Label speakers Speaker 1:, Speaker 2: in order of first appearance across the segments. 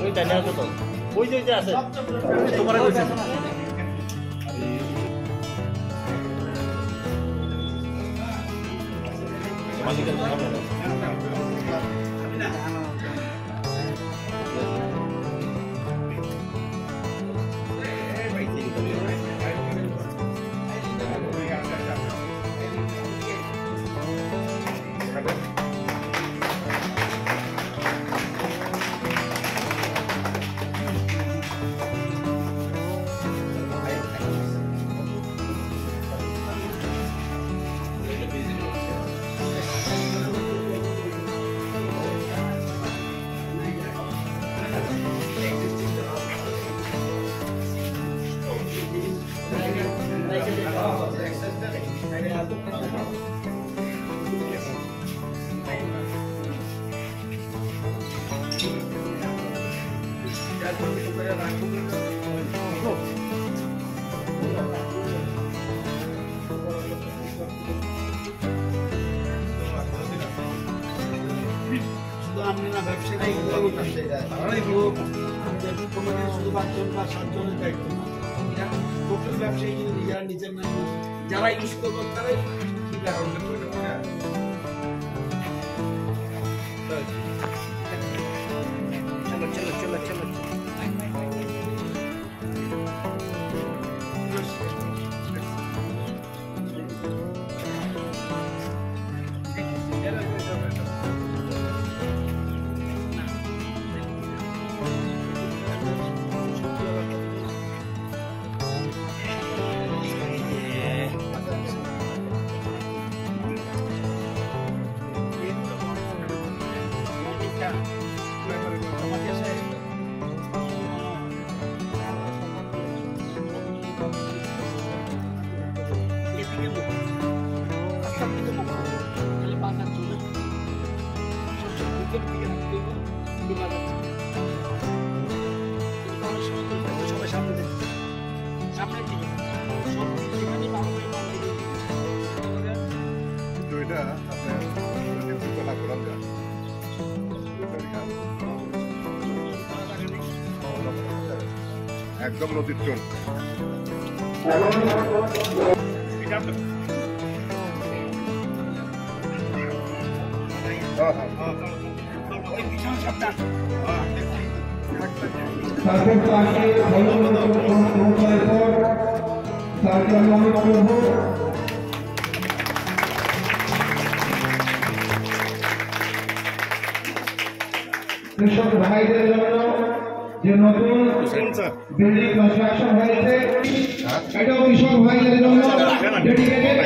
Speaker 1: ওইটা নেওয়া তো ওই যে আছে তোমার কইছে মালিকের সামনে ব্যবসায়ী কিন্তু নিজেরা নিজের নাম যারা ইউজ করবো তারাই চলো চলো চলো চলো
Speaker 2: একদম নদীর চল
Speaker 3: কৃষক ভাইদের জন্য যে নতুন বিল্ডিং কনস্ট্রাকশন হয়েছে এটাও কৃষক ভাইদের জন্য ডেডিকেটেড।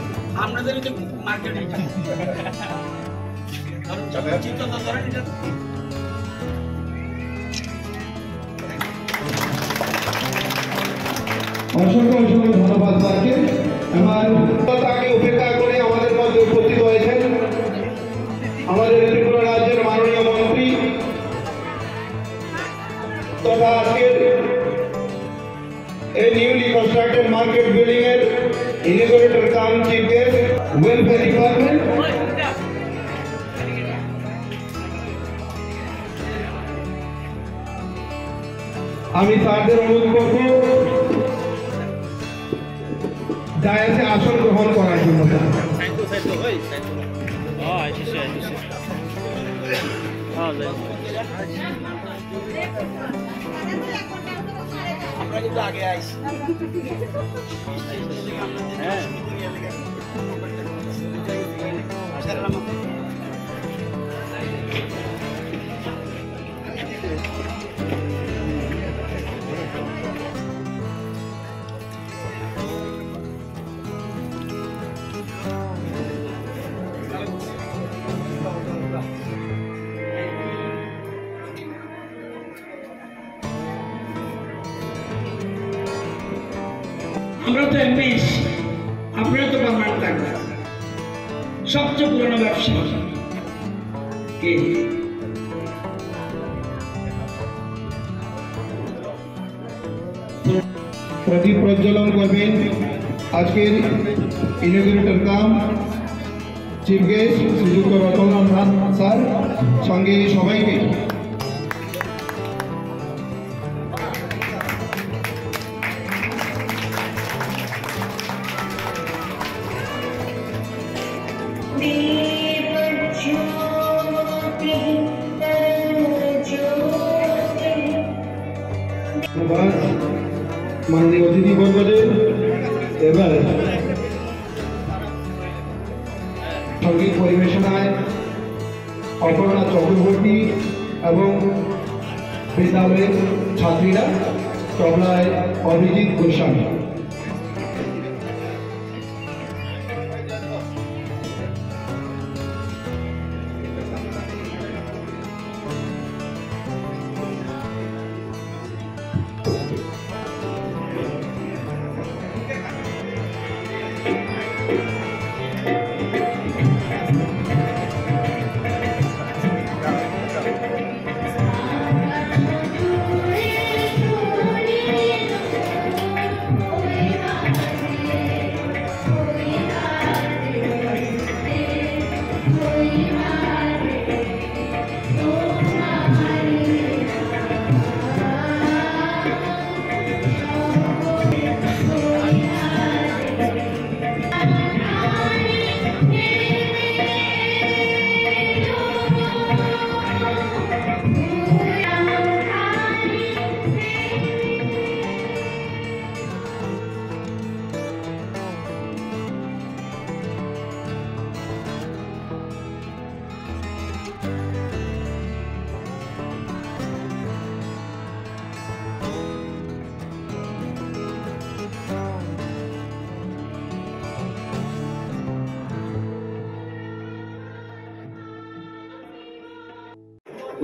Speaker 1: আপনাদের মার্কেটে
Speaker 3: অসংখ্য অসংখ্য ধন্যবাদ তাকে আমার তাকে উপেক্ষা করে আমাদের মধ্যে উপস্থিত হয়েছেন আমাদের ত্রিপুরা রাজ্যের মাননীয় মন্ত্রী তথা আজকের এই নিউলি কনস্ট্রাক্টেড মার্কেট বিল্ডিং এর ইনিশিয়েটর কাম চিফ গেস্ট ওয়েলফেয়ার ডিপার্টমেন্ট আমি স্যারদের অনুরোধ করব ডায়াসে আসন গ্রহণ করার জন্য।
Speaker 1: আমরা কিন্তু আগে আইছি আমরা তো এমপিস, আপনারা তো পার্মানেন্ট থাকবেন। সবচেয়ে পুরনো ব্যবসা কে?
Speaker 3: প্রদীপ প্রজ্বলন করবেন আজকের ইনগ্রেটর কাম চিফ গেস্ট শ্রীযুক্ত রতনলাল নাথ স্যার, সঙ্গে সবাইকে মাননীয় অতিথিবর্গদের এবার সঙ্গীত পরিবেশনায় অপর্ণা চক্রবর্তী এবং বিদ্যালয়ের ছাত্রীরা, তবলায় অভিজিৎ গোস্বামী।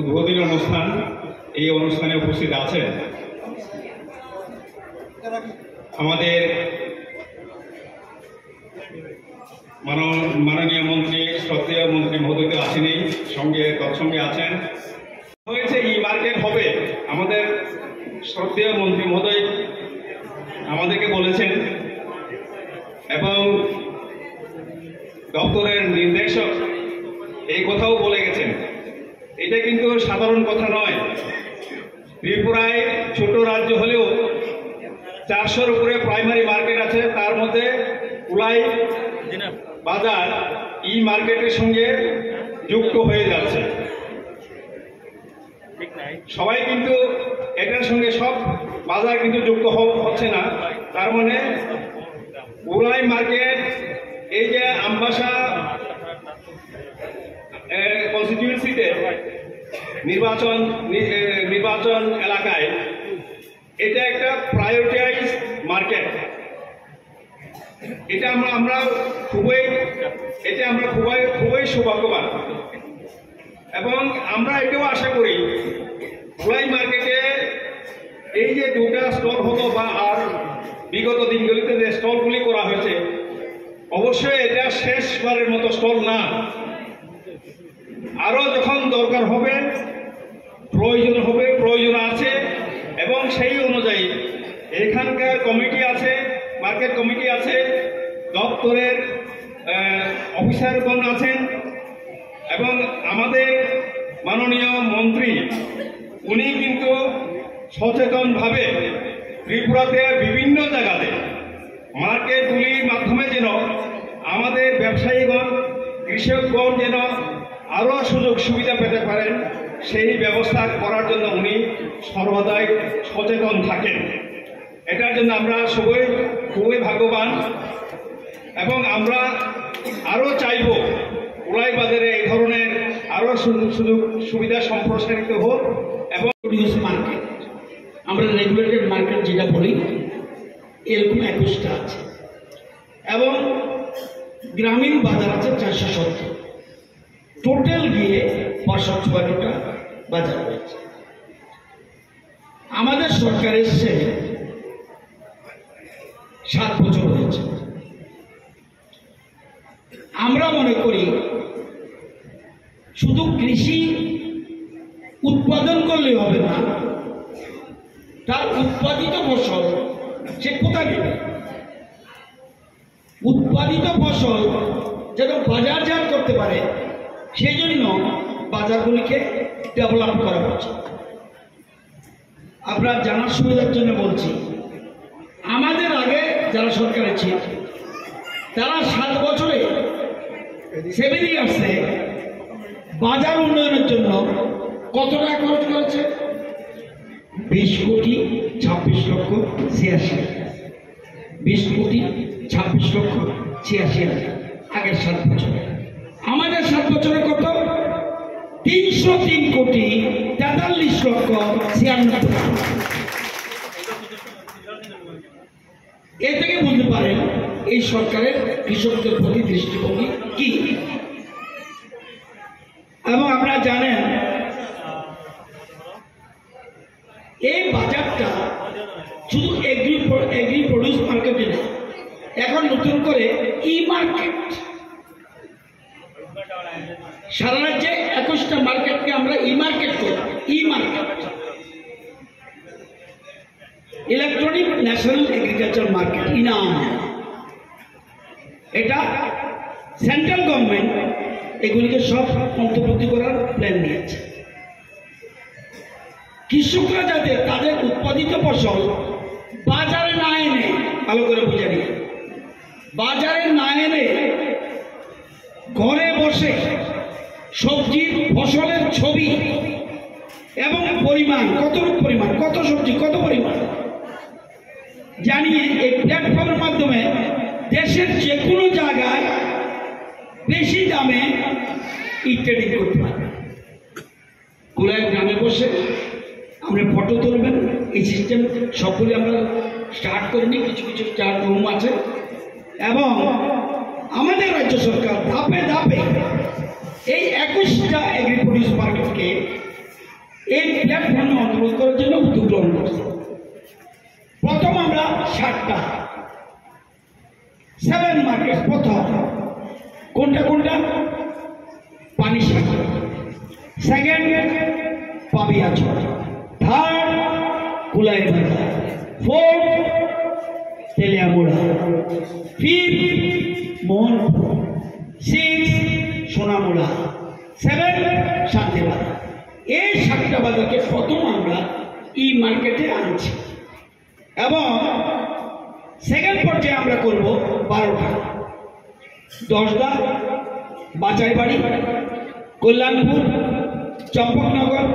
Speaker 4: উদ্বোধনী অনুষ্ঠান, এই অনুষ্ঠানে উপস্থিত আছেন আমাদের মাননীয় মন্ত্রী, শ্রদ্ধেয় মন্ত্রী মহোদয় আসেনি, তৎসঙ্গে আছেন। হয়েছে ই মার্কেট হবে, আমাদের শ্রদ্ধেয় মন্ত্রী মহোদয় আমাদেরকে বলেছেন এবং দপ্তরের নির্দেশক এই কথাও বলে গেছেন। এটা কিন্তু সাধারণ কথা নয়। ত্রিপুরায় ছোট রাজ্য হলেও 400-র উপরে প্রাইমারি মার্কেট আছে, তার মধ্যে কুলাই বাজার ই মার্কেটের সঙ্গে যুক্ত হয়ে যাচ্ছে। সবাই কিন্তু এটার সঙ্গে সব বাজার কিন্তু যুক্ত হচ্ছে না। তার মানে কুলাই মার্কেট, এই যে আমবাসা কনস্টিটিউয়েন্সিতে নির্বাচন এলাকায় এটা একটা প্রায়োরিটাইজ মার্কেট। এটা আমরা খুবই সৌভাগ্যবান এবং আমরা এটাও আশা করি কুলাই মার্কেটে এই যে দুটা স্টল হলো বা আর বিগত দিনগুলিতে যে স্টলগুলি করা হয়েছে, অবশ্যই এটা শেষবারের মতো স্টল না। আরো যখন দরকার হবে, প্রয়োজন আছে এবং সেই অনুযায়ী এখানকার কমিটি আছে, মার্কেট কমিটি আছে, দপ্তরের অফিসারগণ আছেন এবং আমাদের মাননীয় মন্ত্রী উনি কিন্তু সচেতনভাবে ত্রিপুরাতে বিভিন্ন জায়গাতে মার্কেটগুলির মাধ্যমে যেন আমাদের ব্যবসায়ীগণ, কৃষকগণ যেন আরও সুযোগ সুবিধা পেতে পারেন, সেই ব্যবস্থা করার জন্য উনি সর্বদাই সচেতন থাকেন। এটার জন্য আমরা খুবই ভাগ্যবান এবং আমরা আরও চাইব কুলাই বাজারে এই ধরনের আরও সুযোগ সুবিধা সম্প্রসারিত হোক এবং
Speaker 1: মার্কেট, আমরা রেগুলেটেড মার্কেট যেটা বলি, এরকম 21টা আছে এবং গ্রামীণ বাজার আছে 470। টোটাল গিয়ে 554টা বাজার রয়েছে। আমাদের সরকার এসছে 7 বছর হয়েছে। আমরা মনে করি শুধু কৃষি উৎপাদন করলে হবে না, তার উৎপাদিত ফসল সে কোথায় নেবে, উৎপাদিত ফসল যেন বাজারজাত করতে পারে, সেই জন্য বাজারগুলিকে ডেভেলপ করা হচ্ছে। আপনার জানার সুবিধার জন্য বলছি, আমাদের আগে যারা সরকারে ছিল তারা 7 বছরে 7 ইয়ার্সে বাজার উন্নয়নের জন্য কত টাকা খরচ করেছে? 20 কোটি 26 লক্ষ 86, 20 কোটি 26 লক্ষ 86 আগের 7 বছরে। আমাদের 7 বছরে কত? 303 কোটি 43 লক্ষ 96। এ থেকে বুঝতে পারেন এই সরকারের কৃষকদের প্রতি দৃষ্টিভঙ্গি কি। এবং আপনারা জানেন এই বাজারটা শুধু এগ্রি প্রডিউস মার্কেটে নেই, এখন নতুন করে ই মার্কেট, সারা রাজ্যে 21টা মার্কেটকে আমরা ই মার্কেট করি। E market electronic national agriculture market, eNAM. এটা সেন্ট্রাল গভর্নমেন্ট এগুলিকে সব অন্তর্ভুক্তি করার প্ল্যান নিয়েছে। কৃষকরা যাতে তাদের উৎপাদিত ফসল বাজারে না এনে, ভালো করে বুঝে নিন, বাজারে না এনে ঘরে বসে সবজির ফসলের ছবি এবং পরিমাণ, কতটুকু পরিমাণ, কত সবজি, কত পরিমাণ জানিয়ে এই প্ল্যাটফর্মের মাধ্যমে দেশের যে কোনো জায়গায় বেশি দামে ট্রেডিং করতে পারবে। কুলায় গ্রামে বসে আমরা ফটো তুলবেন, এই সিস্টেম সবগুলি আমরা স্টার্ট করিনি, কিছু কিছু স্টার্ট রুম আছে। এবং আমাদের রাজ্য সরকার ধাপে ধাপে এই 21টা এগ্রি প্রডিউস মার্কেটকে এই প্ল্যাটফর্মে অন্তর্ভুক্ত করার জন্য উদ্যোগ গ্রহণ করছি। প্রথম আমরা 7টা 7 মার্কেট, প্রথম কোনটা কোনটা? পানিসাগর, সেকেন্ড পাবিয়াচর, থার্ড কুলাই বাজার, ফোর্থ তেলিয়ামুড়া, ফিফথ মোহনপুর, 6 সোনামুড়া, 7 শান্তিবাজার। এই 7টা বাজারকে প্রথম আমরা ই মার্কেটে আনছি এবং সেকেন্ড পর্যায়ে আমরা করব 12টা, 10দা, বাচাইবাড়ি, কল্যাণপুর, চম্পকনগর,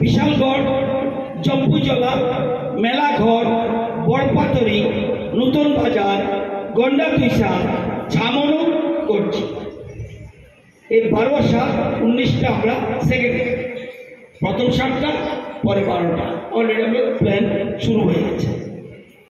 Speaker 1: বিশালগড়, জম্পুজলা, মেলাঘর, বড়পাতরি, নতুন বাজার, গন্ডাতুইসা, ঝামনু করছি। এই 12 আর 7 19টা আমরা সেকেন্ড, প্রথম 7টা, পরে 12টা। অলরেডি আমাদের প্ল্যান শুরু হয়ে গেছে।